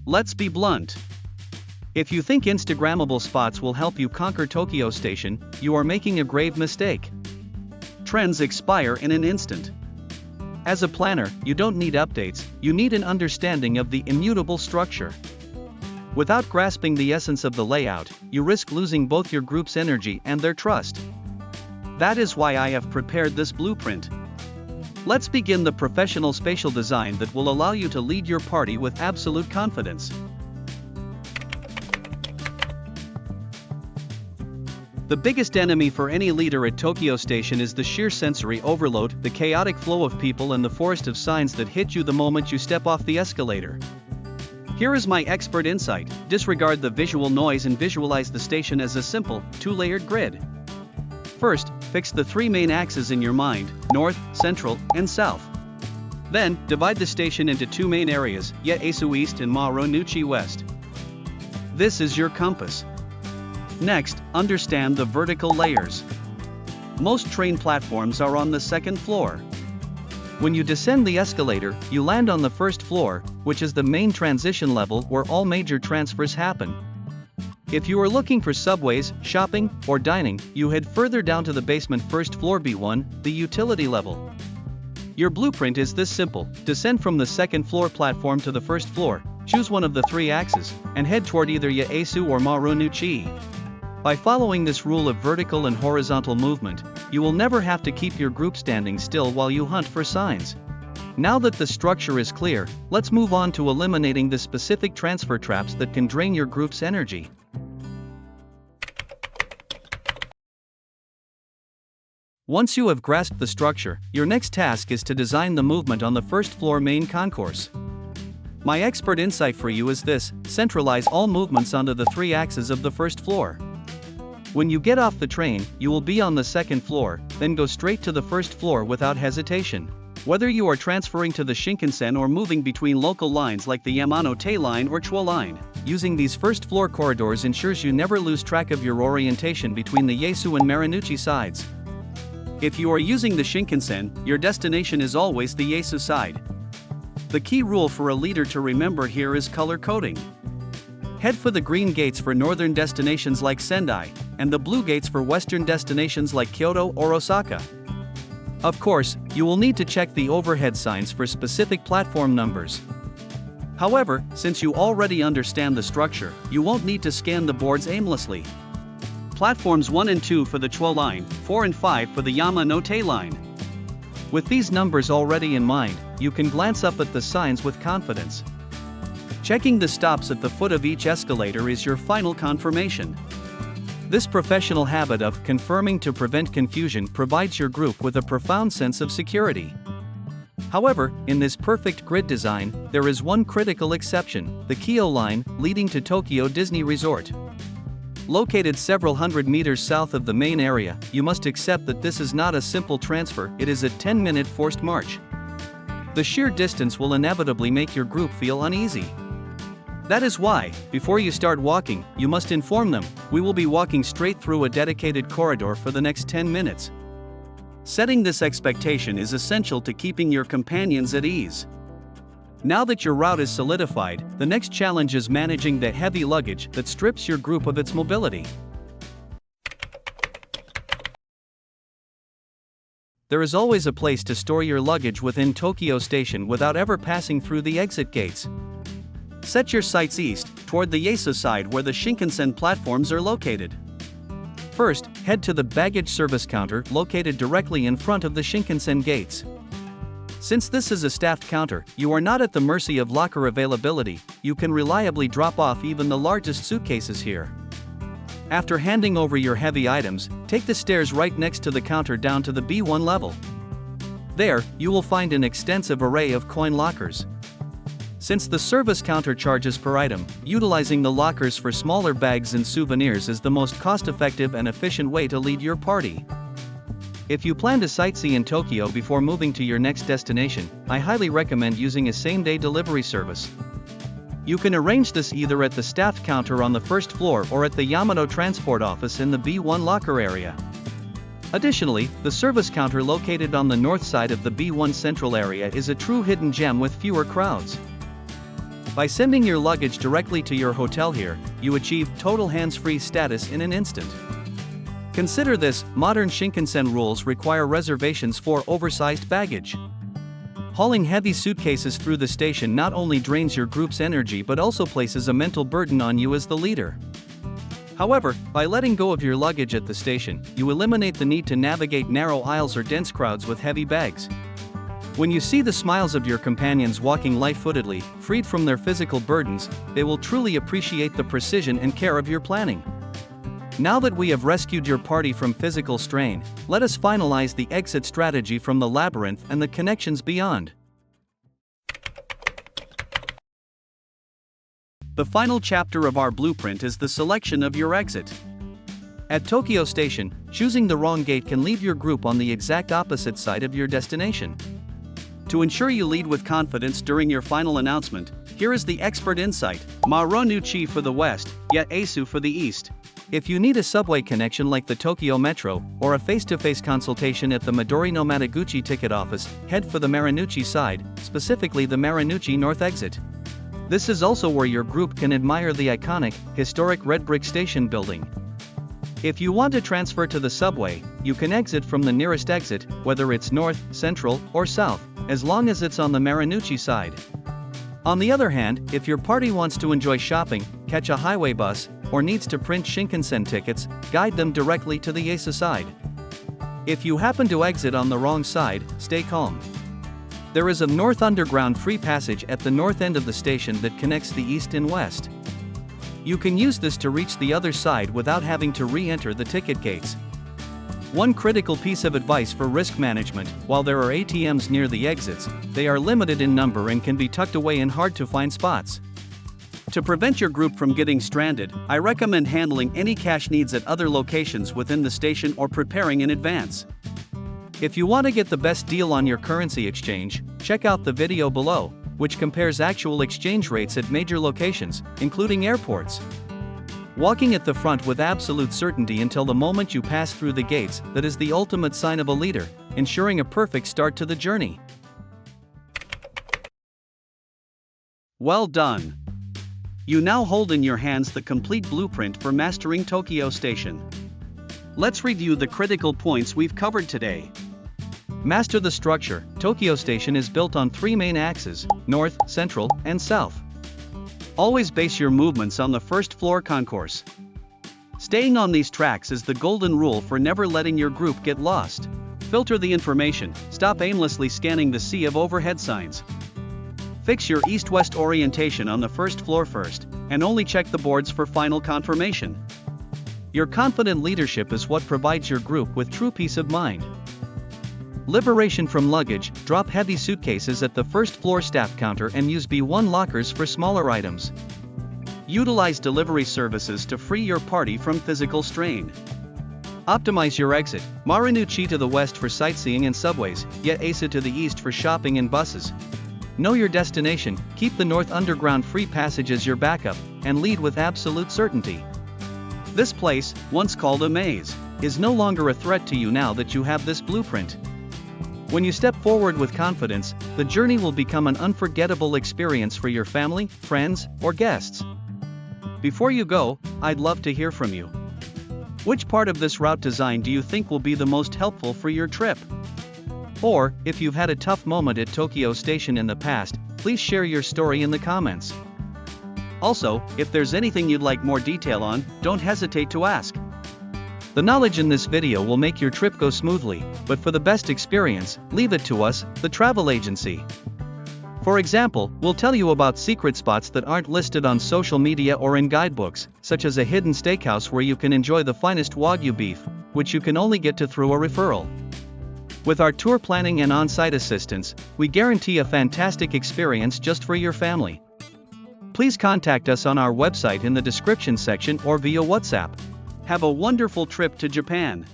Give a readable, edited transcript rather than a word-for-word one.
let's be blunt. If you think Instagrammable spots will help you conquer Tokyo Station, you are making a grave mistake. Trends expire in an instant. As a planner, you don't need updates, you need an understanding of the immutable structure. Without grasping the essence of the layout, you risk losing both your group's energy and their trust. That is why I have prepared this blueprint. Let's begin the professional spatial design that will allow you to lead your party with absolute confidence. The biggest enemy for any leader at Tokyo Station is the sheer sensory overload, the chaotic flow of people and the forest of signs that hit you the moment you step off the escalator. Here is my expert insight: disregard the visual noise and visualize the station as a simple, two-layered grid. First, fix the three main axes in your mind: north, central, and south. Then, divide the station into two main areas, Yaesu East and Marunouchi West. This is your compass. Next, understand the vertical layers. Most train platforms are on the second floor. When you descend the escalator, you land on the first floor, which is the main transition level where all major transfers happen. If you are looking for subways, shopping, or dining, you head further down to the basement first floor B1, the utility level. Your blueprint is this simple: descend from the second floor platform to the first floor, choose one of the three axes, and head toward either Yaesu or Marunouchi. By following this rule of vertical and horizontal movement, you will never have to keep your group standing still while you hunt for signs. Now that the structure is clear, let's move on to eliminating the specific transfer traps that can drain your group's energy. Once you have grasped the structure, your next task is to design the movement on the first floor main concourse. My expert insight for you is this: centralize all movements onto the three axes of the first floor. When you get off the train, you will be on the second floor, then go straight to the first floor without hesitation. Whether you are transferring to the Shinkansen or moving between local lines like the Yamanote line or Chuo line, using these first floor corridors ensures you never lose track of your orientation between the Yaesu and Marunouchi sides. If you are using the Shinkansen, your destination is always the Yaesu side. The key rule for a leader to remember here is color coding. Head for the green gates for northern destinations like Sendai, and the blue gates for western destinations like Kyoto or Osaka. Of course, you will need to check the overhead signs for specific platform numbers. However, since you already understand the structure, you won't need to scan the boards aimlessly. Platforms 1 and 2 for the Chuo line, 4 and 5 for the Yamanote line. With these numbers already in mind, you can glance up at the signs with confidence. Checking the stops at the foot of each escalator is your final confirmation. This professional habit of confirming to prevent confusion provides your group with a profound sense of security. However, in this perfect grid design, there is one critical exception: the Kyo line, leading to Tokyo Disney Resort. Located several hundred meters south of the main area, you must accept that this is not a simple transfer, it is a 10-minute forced march. The sheer distance will inevitably make your group feel uneasy. That is why, before you start walking, you must inform them: we will be walking straight through a dedicated corridor for the next 10 minutes. Setting this expectation is essential to keeping your companions at ease. Now that your route is solidified, the next challenge is managing the heavy luggage that strips your group of its mobility. There is always a place to store your luggage within Tokyo Station without ever passing through the exit gates. Set your sights east, toward the Yaesu side where the Shinkansen platforms are located. First, head to the baggage service counter located directly in front of the Shinkansen gates. Since this is a staffed counter, you are not at the mercy of locker availability, you can reliably drop off even the largest suitcases here. After handing over your heavy items, take the stairs right next to the counter down to the B1 level. There, you will find an extensive array of coin lockers. Since the service counter charges per item, utilizing the lockers for smaller bags and souvenirs is the most cost-effective and efficient way to lead your party. If you plan to sightsee in Tokyo before moving to your next destination, I highly recommend using a same-day delivery service. You can arrange this either at the staffed counter on the first floor or at the Yamato Transport Office in the B1 locker area. Additionally, the service counter located on the north side of the B1 central area is a true hidden gem with fewer crowds. By sending your luggage directly to your hotel here, you achieve total hands-free status in an instant. Consider this: modern Shinkansen rules require reservations for oversized baggage. Hauling heavy suitcases through the station not only drains your group's energy but also places a mental burden on you as the leader. However, by letting go of your luggage at the station, you eliminate the need to navigate narrow aisles or dense crowds with heavy bags. When you see the smiles of your companions walking light-footedly, freed from their physical burdens, they will truly appreciate the precision and care of your planning. Now that we have rescued your party from physical strain, let us finalize the exit strategy from the labyrinth and the connections beyond. The final chapter of our blueprint is the selection of your exit. At Tokyo Station, choosing the wrong gate can leave your group on the exact opposite side of your destination. To ensure you lead with confidence during your final announcement, here is the expert insight: Marunouchi for the west, yet Asu for the east. If you need a subway connection like the Tokyo Metro, or a face-to-face consultation at the Midori no Mataguchi ticket office, head for the Marunouchi side, specifically the Marunouchi North exit. This is also where your group can admire the iconic, historic red brick station building. If you want to transfer to the subway, you can exit from the nearest exit, whether it's north, central, or south, as long as it's on the Marunouchi side. On the other hand, if your party wants to enjoy shopping, catch a highway bus, or needs to print Shinkansen tickets, guide them directly to the Asu side. If you happen to exit on the wrong side, stay calm. There is a North Underground free passage at the north end of the station that connects the east and west. You can use this to reach the other side without having to re-enter the ticket gates. One critical piece of advice for risk management: while there are ATMs near the exits, they are limited in number and can be tucked away in hard-to-find spots. To prevent your group from getting stranded, I recommend handling any cash needs at other locations within the station or preparing in advance. If you want to get the best deal on your currency exchange, check out the video below, which compares actual exchange rates at major locations, including airports. Walking at the front with absolute certainty until the moment you pass through the gates, that is the ultimate sign of a leader, ensuring a perfect start to the journey. Well done! You now hold in your hands the complete blueprint for mastering Tokyo Station. Let's review the critical points we've covered today. Master the structure. Tokyo Station is built on three main axes: north, central, and south. Always base your movements on the first floor concourse. Staying on these tracks is the golden rule for never letting your group get lost. Filter the information, stop aimlessly scanning the sea of overhead signs. Fix your east-west orientation on the first floor first, and only check the boards for final confirmation. Your confident leadership is what provides your group with true peace of mind. Liberation from luggage. Drop heavy suitcases at the first floor staff counter and use B1 lockers for smaller items. Utilize delivery services to free your party from physical strain. Optimize your exit. Marunouchi to the west for sightseeing and subways, yet Asu to the east for shopping and buses. Know your destination, keep the North Underground free passage as your backup, and lead with absolute certainty. This place, once called a maze, is no longer a threat to you now that you have this blueprint. When you step forward with confidence, the journey will become an unforgettable experience for your family, friends, or guests. Before you go, I'd love to hear from you. Which part of this route design do you think will be the most helpful for your trip? Or, if you've had a tough moment at Tokyo Station in the past, please share your story in the comments. Also, if there's anything you'd like more detail on, don't hesitate to ask. The knowledge in this video will make your trip go smoothly, but for the best experience, leave it to us, the travel agency. For example, we'll tell you about secret spots that aren't listed on social media or in guidebooks, such as a hidden steakhouse where you can enjoy the finest Wagyu beef, which you can only get to through a referral. With our tour planning and on-site assistance, we guarantee a fantastic experience just for your family. Please contact us on our website in the description section or via WhatsApp. Have a wonderful trip to Japan.